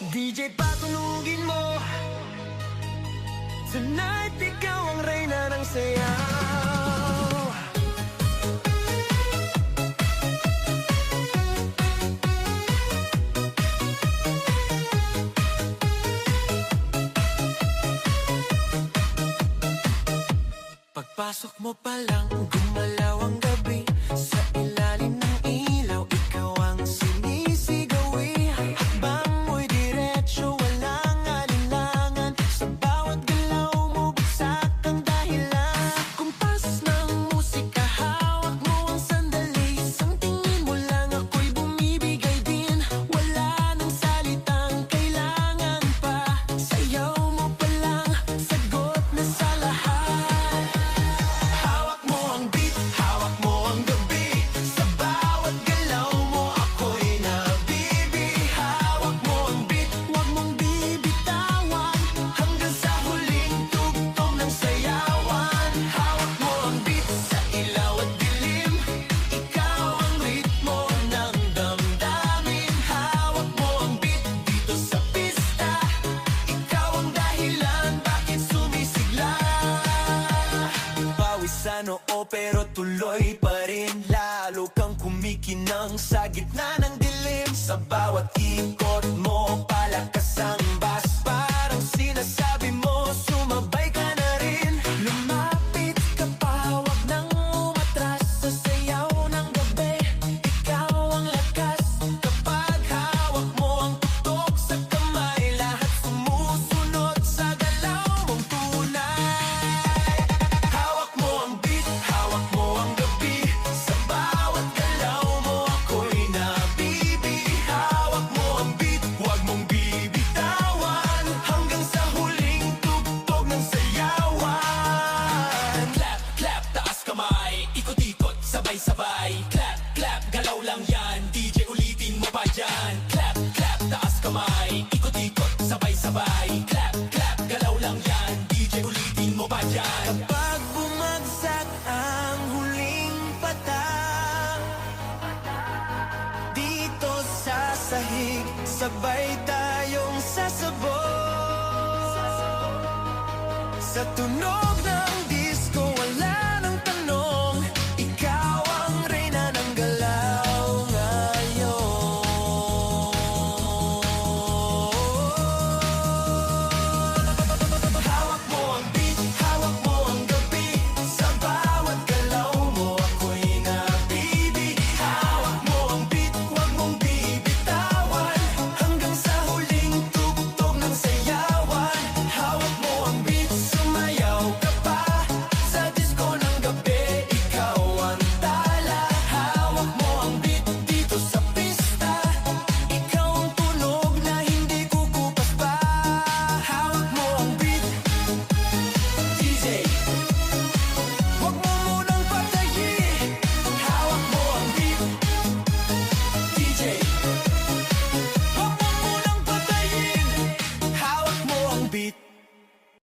DJ patunugin mo. Tonight ikaw ang reyna ng sayaw. Pagpasok mo pa lang, gumalaw ang gabi. Sa ilalim ng ilaw, ikaw ang sinisigawi. Hakbang mo'y diretso, walang alinlangan. Sa bawat galaw mo, bagsak ang dahilan. Kumpas ng musika, hawak mo ang sandali. Isang tingin mo lang, ako'y bumibigay din. Wala nang salitang kailangan pa. Sayaw mo pa lang, sagot na sa lahat. Hawak mo ang beat, hawak mo ang gabi. Sa bawat galaw mo, ako'y nabibi. Hawak mo ang beat, huwag mong bibitawan. Hanggang sa huling tugtog ng sayawan. Hawak mo ang beat, sa ilaw at dilim. Ikaw ang ritmo ng damdamin. Hawak mo ang beat, dito sa pista. Ikaw ang dahilan, bakit sumisigla. Pawisan oo pero tuloy pa rin. Lalo kang kumikinang sa gitna ng dilim. Sa bawat ikot mo, palakas ang bass. Parang sinasabi mo, sumabay ka na rin. Lumapit ka pa, wag nang umatras. Sa sayaw ng gabi, ikaw ang lakas. Kapag hawak mo ang tutok sa kamay, lahat sumusunod sa galaw mong tunay. Hawak mo ang beat, hawak mo ang gabi. Sa bawat galaw mo, ako'y nabibi. Hawak mo ang beat, huwag mong bibitawan. Hanggang sa huling tugtog ng sayawan. Clap, clap, taas kamay. Ikot-ikot, sabay-sabay. Clap, clap, galaw lang yan. DJ ulitin mo pa dyan. Clap, clap, taas kamay. Ikot-ikot, sabay-sabay. Clap, clap, galaw lang yan. DJ ulitin mo pa dyan. Kapag bumagsak ang huling patak, dito sa sahig, sabay tayong sasabog. Sa tunog ng